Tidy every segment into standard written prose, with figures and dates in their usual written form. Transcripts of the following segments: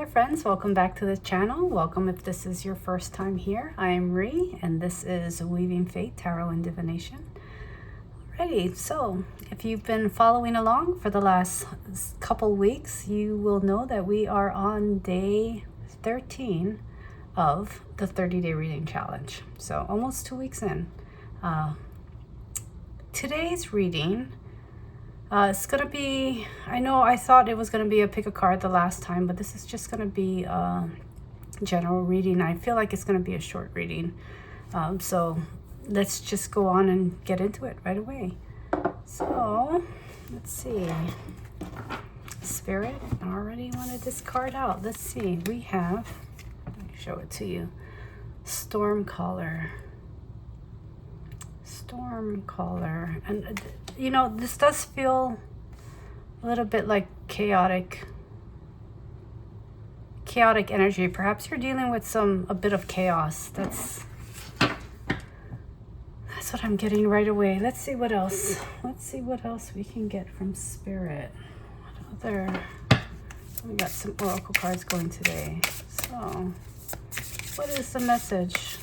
friends, welcome back to the channel. Welcome if this is your first time here. I am Ree and this is Weaving Fate Tarot and Divination. Alrighty, so if you've been following along for the last couple weeks, you will know that we are on day 13 of the 30-day reading challenge. So almost 2 weeks in. Today's reading it's gonna be, I know I thought it was gonna be a pick a card the last time, but this is just gonna be a general reading. I feel like it's gonna be a short reading. So let's just go on and get into it right away. So let's see. Spirit, I already wanted this card out. Let's see, we have, let me show it to you. Stormcaller. Stormcaller. And you know, this does feel a little bit like chaotic energy. Perhaps you're dealing with a bit of chaos. That's what I'm getting right away. Let's see what else. Let's see what else we can get from Spirit. What other? We got some oracle cards going today. So, what is the message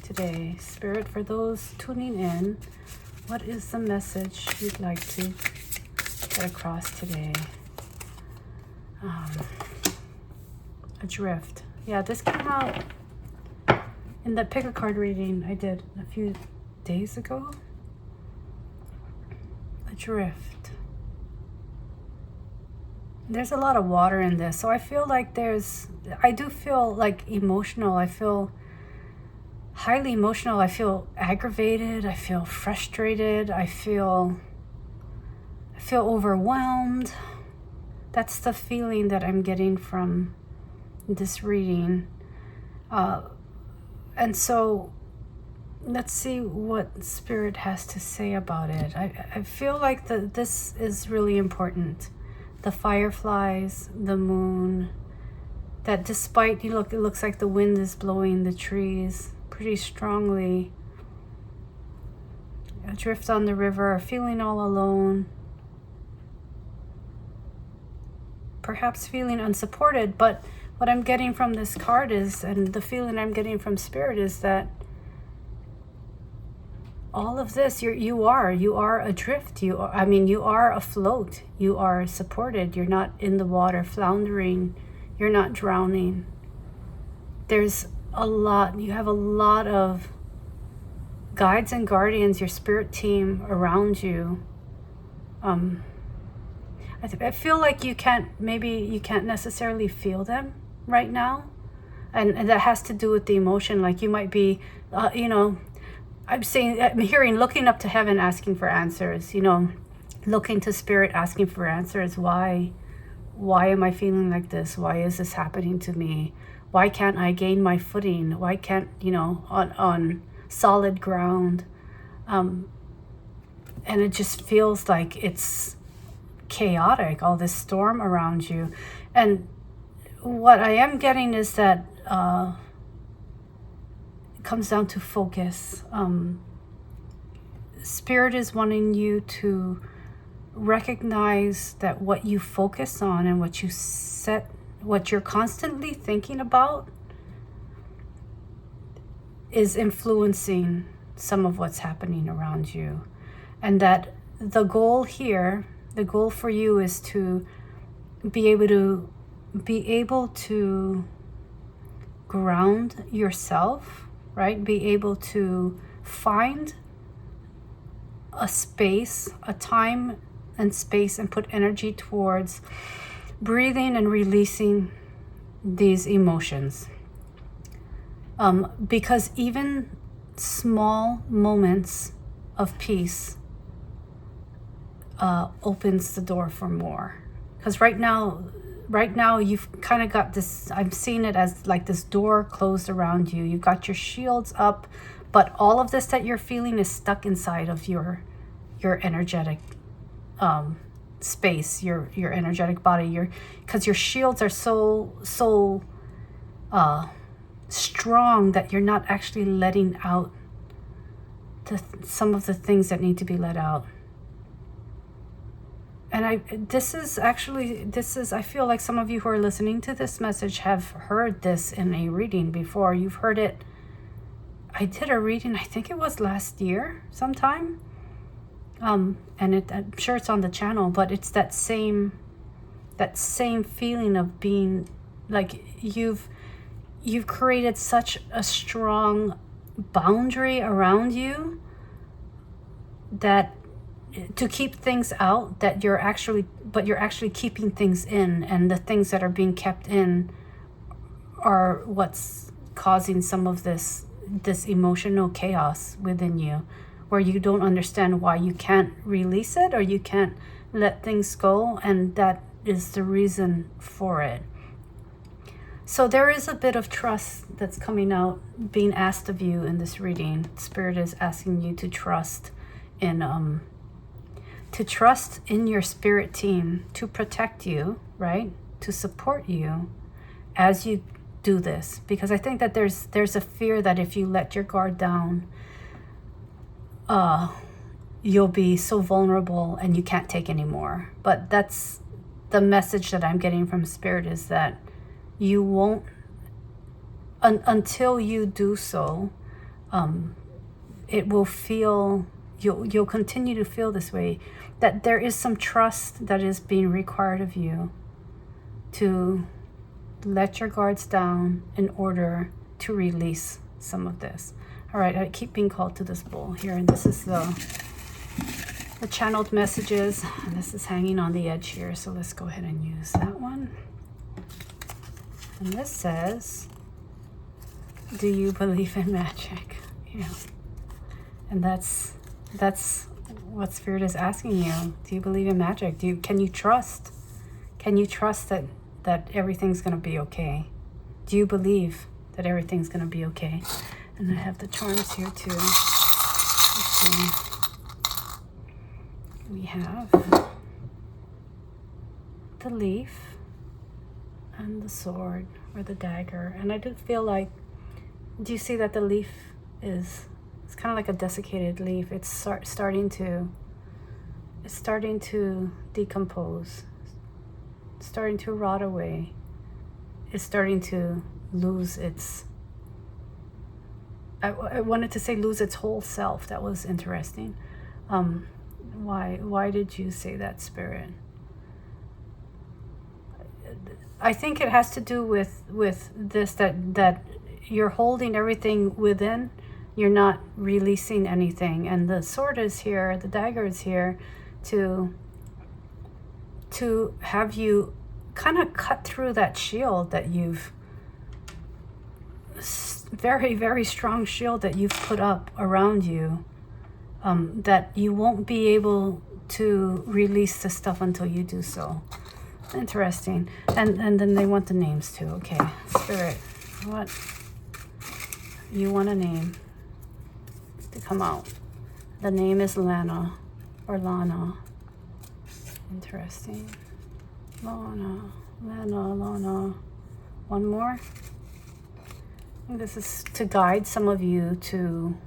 today, Spirit, for those tuning in? What is the message you'd like to get across today? Adrift. Yeah, this came out in the pick a card reading I did a few days ago. Adrift. There's a lot of water in this, so I feel like I do feel like emotional. I feel highly emotional. I feel aggravated. I feel frustrated. I feel overwhelmed. That's the feeling that I'm getting from this reading. And so let's see what Spirit has to say about it. I feel like this is really important. The fireflies, the moon, that despite, it looks like the wind is blowing the trees pretty strongly. Adrift on the river, feeling all alone. Perhaps feeling unsupported, but what I'm getting from this card is, and the feeling I'm getting from Spirit is that all of this, you are adrift. You are afloat. You are supported. You're not in the water floundering. You're not drowning. There's you have a lot of guides and guardians, your spirit team around you. I feel like you can't necessarily feel them right now. And that has to do with the emotion. Like you might be, I'm hearing looking up to heaven, asking for answers, looking to Spirit, asking for answers. Why am I feeling like this? Why is this happening to me? Why can't I gain my footing? Why can't, on solid ground? And it just feels like it's chaotic, all this storm around you. And what I am getting is that it comes down to focus. Spirit is wanting you to recognize that what you focus on and what you're constantly thinking about is influencing some of what's happening around you. And that the goal for you is to be able to ground yourself, right? Be able to find a space, a time and space, and put energy towards breathing and releasing these emotions. Because even small moments of peace opens the door for more. Because right now you've kind of got this, I'm seeing it as like this door closed around you. You've got your shields up, but all of this that you're feeling is stuck inside of your energetic space, your energetic body, because your shields are so strong that you're not actually letting out some of the things that need to be let out. this is I feel like some of you who are listening to this message have heard this in a reading before. You've heard it. I did a reading, I think it was last year sometime. And I'm sure it's on the channel, but it's that same feeling of being like you've created such a strong boundary around you that to keep things out, that you're actually keeping things in, and the things that are being kept in are what's causing some of this emotional chaos within you, where you don't understand why you can't release it or you can't let things go, and that is the reason for it. So there is a bit of trust that's coming out, being asked of you in this reading. Spirit is asking you to trust in your spirit team to protect you, right? To support you as you do this, because I think that there's a fear that if you let your guard down, you'll be so vulnerable and you can't take any more. But that's the message that I'm getting from Spirit, is that you won't, until you do so, it will feel, you'll continue to feel this way, that there is some trust that is being required of you to let your guards down in order to release some of this. All right, I keep being called to this bowl here, and this is the channeled messages, and this is hanging on the edge here, so let's go ahead and use that one. And this says, do you believe in magic? Yeah. And that's what Spirit is asking you. Do you believe in magic? Can you trust? Can you trust that everything's going to be okay? Do you believe that everything's going to be okay? And I have the charms here too. Let's see. We have the leaf and the sword, or the dagger. And I did feel like, do you see that the leaf it's kind of like a desiccated leaf. It's starting to decompose. It's starting to rot away. It's starting to lose its, I wanted to say lose its whole self. That was interesting. Why did you say that, Spirit? I think it has to do with this, that you're holding everything within. You're not releasing anything. And the sword is here, the dagger is here to have you kind of cut through that shield that you've, very, very strong shield that you've put up around you, that you won't be able to release the stuff until you do so. Interesting. And then they want the names too. Okay, Spirit, what you want a name to come out? The name is Lana, or Lana. Interesting. Lana. One more. I think this is to guide some of you to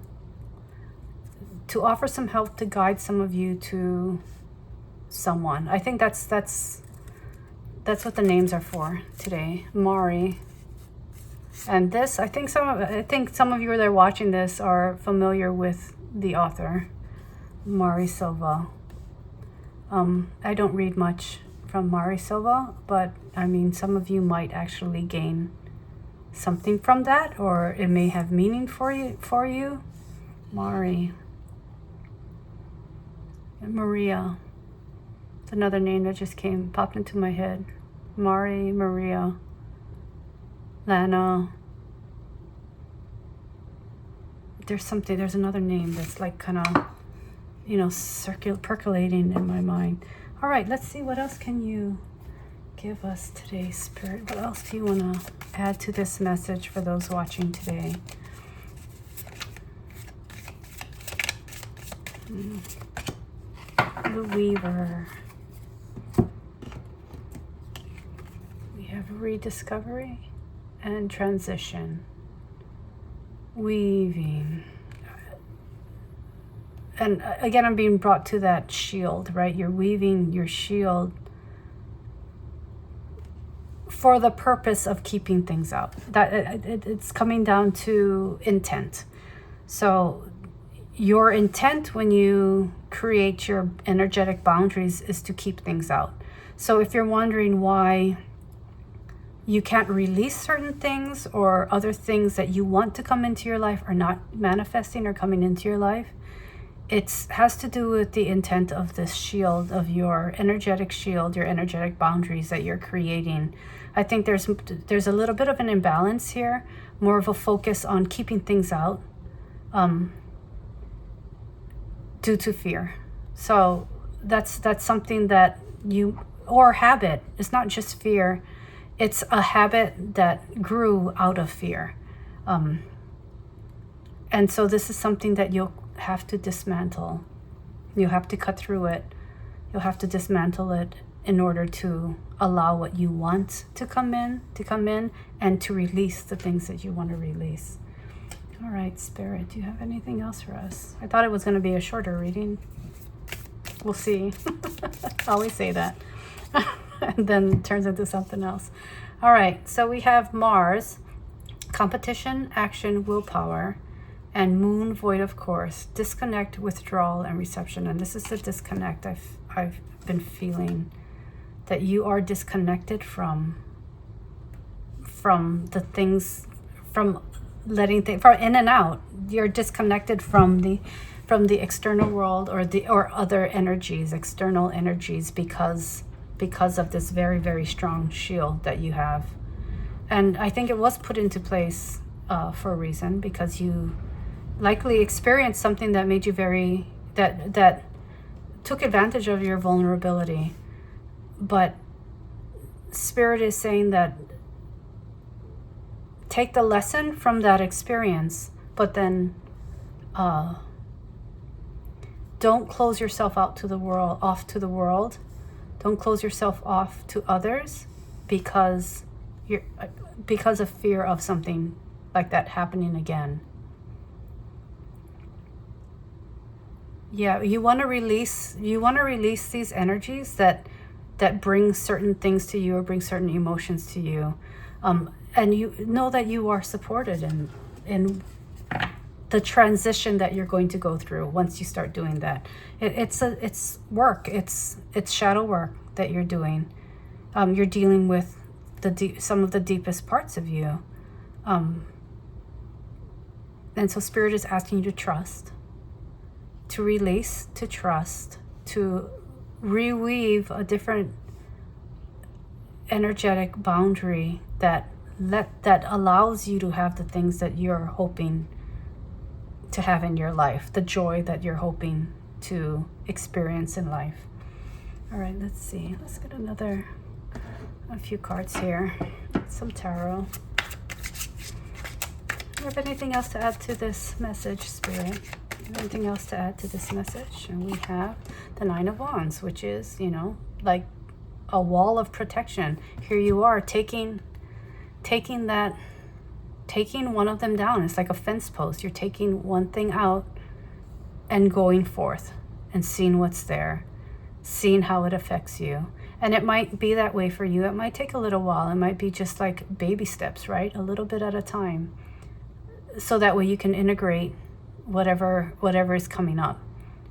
offer some help, to guide some of you to someone. I think that's what the names are for today. Mari. And this, I think some of you that are watching this are familiar with the author, Mari Silva. I don't read much from Mari Silva, but I mean, some of you might actually gain something from that, or it may have meaning for you. Mari. And Maria. It's another name that just popped into my head. Mari, Maria, Lana. There's another name that's like kind of, percolating in my mind. All right, let's see, what else can you give us today, Spirit? What else do you want to add to this message for those watching today? The Weaver. We have rediscovery and transition. Weaving. and again, I'm being brought to that shield, right? You're weaving your shield for the purpose of keeping things out. That it's coming down to intent. So your intent when you create your energetic boundaries is to keep things out. So if you're wondering why you can't release certain things, or other things that you want to come into your life are not manifesting or coming into your life, it has to do with the intent of this shield, of your energetic shield, your energetic boundaries that you're creating. I think there's a little bit of an imbalance here, more of a focus on keeping things out due to fear. So that's something that or habit. It's not just fear. It's a habit that grew out of fear. And so this is something that you'll have to dismantle. You have to cut through it. You'll have to dismantle it in order to allow what you want to come in, and to release the things that you want to release. All right, Spirit, do you have anything else for us? I thought it was going to be a shorter reading. We'll see. I always say that. And then it turns into something else. All right, so we have Mars, competition, action, willpower, and Moon, void of course, disconnect, withdrawal, and reception. And this is the disconnect I've been feeling, that you are disconnected from the things, from letting things, from in and out. You're disconnected from the external world, or other energies, external energies, because of this very, very strong shield that you have. And I think it was put into place for a reason, because you likely experienced something that made you that took advantage of your vulnerability. But Spirit is saying that take the lesson from that experience, but then don't close yourself off to the world. Don't close yourself off to others because of fear of something like that happening again. Yeah, you want to release these energies that bring certain things to you, or bring certain emotions to you. And you know that you are supported in the transition that you're going to go through once you start doing that. It's work. It's shadow work that you're doing. You're dealing with some of the deepest parts of you. And so Spirit is asking you to trust, to release, to trust, to reweave a different energetic boundary that allows you to have the things that you're hoping to have in your life, the joy that you're hoping to experience in life. All right, let's see. Let's get a few cards here. Some tarot. Do you have anything else to add to this message, Spirit? Anything else to add to this message? And we have the Nine of Wands, which is, like a wall of protection. Here you are taking one of them down. It's like a fence post. You're taking one thing out and going forth and seeing what's there, seeing how it affects you. And it might be that way for you. It might take a little while. It might be just like baby steps, right? A little bit at a time. So that way you can integrate whatever is coming up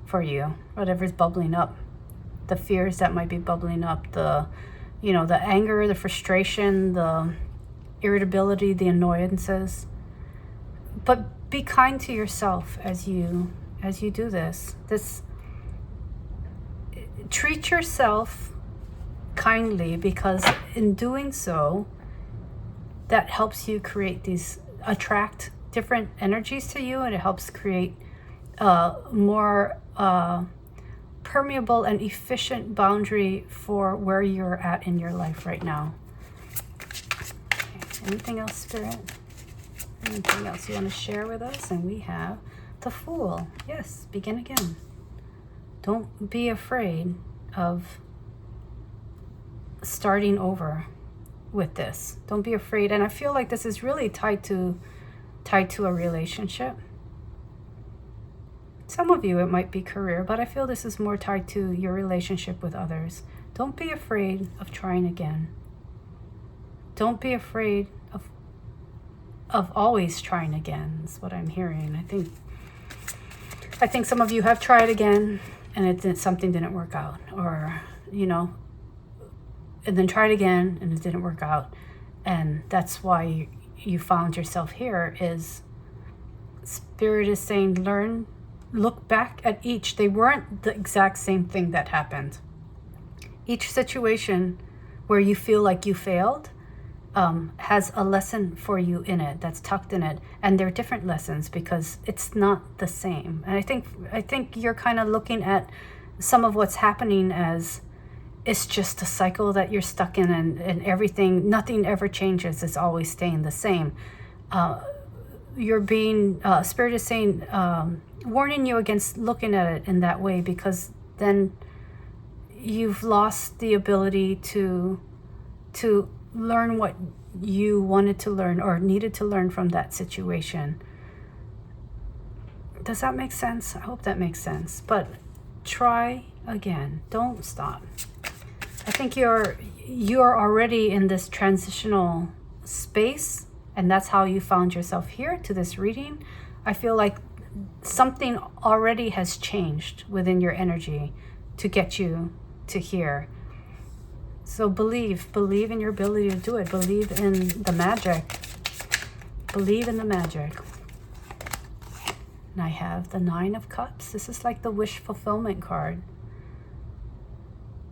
for you, whatever's bubbling up, the fears that might be bubbling up, the anger, the frustration, the irritability, the annoyances. But be kind to yourself as you do this. Treat yourself kindly, because in doing so, that helps you attract different energies to you, and it helps create more permeable and efficient boundary for where you're at in your life right now. Okay. Anything else, Spirit? Anything else you want to share with us? And we have the Fool. Yes, begin again. Don't be afraid of starting over with this. Don't be afraid. And I feel like this is really tied to a relationship. Some of you, it might be career, but I feel this is more tied to your relationship with others. Don't be afraid of trying again. Don't be afraid of always trying again, is what I'm hearing. I think some of you have tried again and something didn't work out, or, and then tried again and it didn't work out. And that's why you found yourself here. Is Spirit is saying, look back at each. They weren't the exact same thing that happened. Each situation where you feel like you failed has a lesson for you in it, that's tucked in it. And they're different lessons because it's not the same. And I think you're kind of looking at some of what's happening as it's just a cycle that you're stuck in, and everything, nothing ever changes. It's always staying the same. You're being, Spirit is saying, warning you against looking at it in that way, because then you've lost the ability to learn what you wanted to learn or needed to learn from that situation. Does that make sense? I hope that makes sense. But try again. Don't stop. I think you're already in this transitional space, and that's how you found yourself here to this reading. I feel like something already has changed within your energy to get you to here. So believe in your ability to do it. Believe in the magic. Believe in the magic. And I have the 9 of Cups. This is like the wish fulfillment card.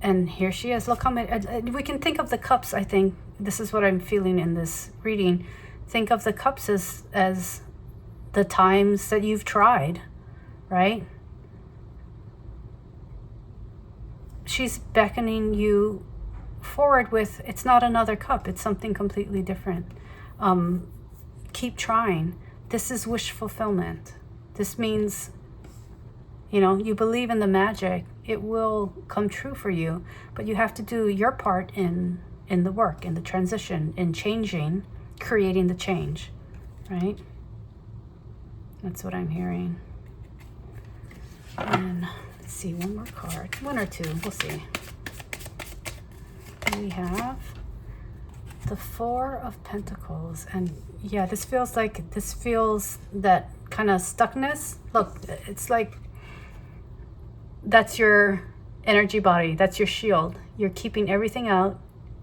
And here she is. Look how many, we can think of the cups, I think. This is what I'm feeling in this reading. Think of the cups as the times that you've tried, right? She's beckoning you forward with, it's not another cup, it's something completely different. Keep trying. This is wish fulfillment. This means, you believe in the magic, it will come true for you, but you have to do your part in the work, in the transition, in changing, creating the change, right? That's what I'm hearing. And let's see, one more card, 1 or 2, we'll see. We have the 4 of Pentacles, and yeah, this feels that kind of stuckness. Look, it's like that's your energy body, that's your shield. You're keeping everything out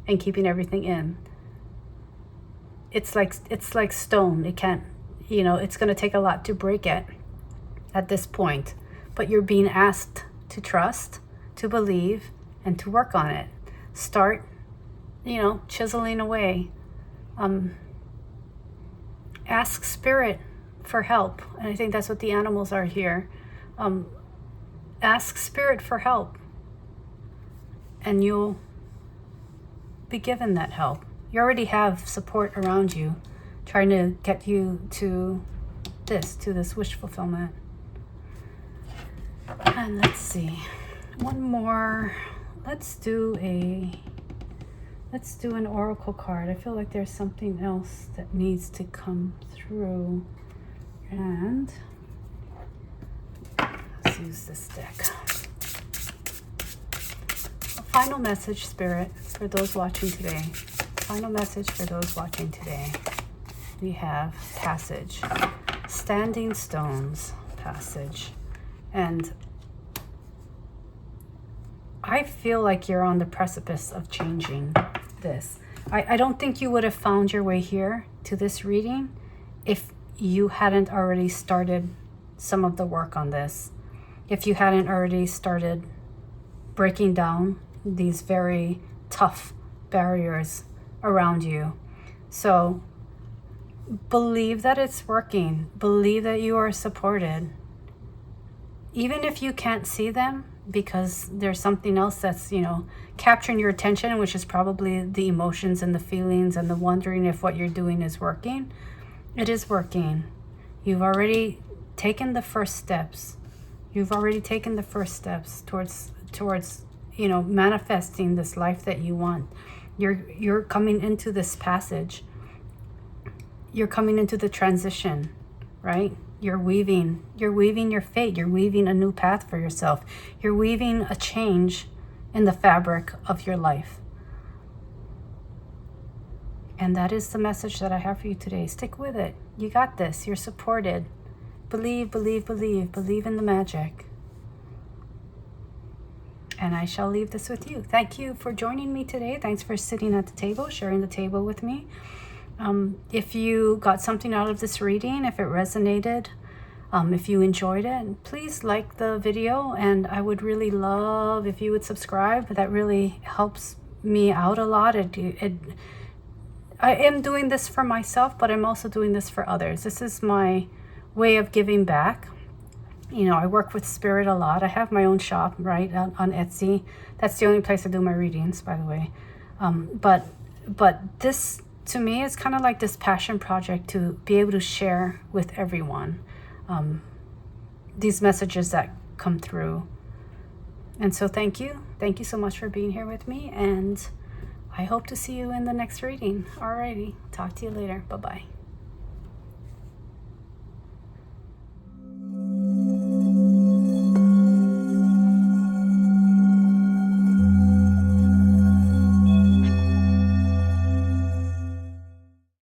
and keeping everything in. It's like stone. It can't, it's going to take a lot to break it at this point, but you're being asked to trust, to believe, and to work on it. Start, chiseling away. Ask Spirit for help. And I think that's what the animals are here. Ask Spirit for help. And you'll be given that help. You already have support around you trying to get you to this wish fulfillment. And let's see. One more. Let's do an oracle card. I feel like there's something else that needs to come through. And let's use this deck. A final message, Spirit, for those watching today. Final message for those watching today. We have Passage. Standing Stones, Passage. And I feel like you're on the precipice of changing this. I don't think you would have found your way here to this reading if you hadn't already started some of the work on this. If you hadn't already started breaking down these very tough barriers around you. So believe that it's working. Believe that you are supported. Even if you can't see them, because there's something else that's, capturing your attention, which is probably the emotions and the feelings and the wondering if what you're doing is working. It is working. You've already taken the first steps. You've already taken the first steps towards manifesting this life that you want. You're coming into this passage. You're coming into the transition, right? You're weaving your fate. You're weaving a new path for yourself. You're weaving a change in the fabric of your life. And that is the message that I have for you today. Stick with it. You got this. You're supported. Believe, believe, believe. Believe in the magic. And I shall leave this with you. Thank you for joining me today. Thanks for sitting at the table, sharing the table with me. If you got something out of this reading, if it resonated, if you enjoyed it, please like the video, and I would really love if you would subscribe. That really helps me out a lot. I am doing this for myself, but I'm also doing this for others. This is my way of giving back. You know, I work with spirit a lot. I have my own shop, right, on Etsy. That's the only place I do my readings, by the way. But this, to me, is kind of like this passion project to be able to share with everyone these messages that come through. And so thank you. Thank you so much for being here with me. And I hope to see you in the next reading. Alrighty. Talk to you later. Bye-bye.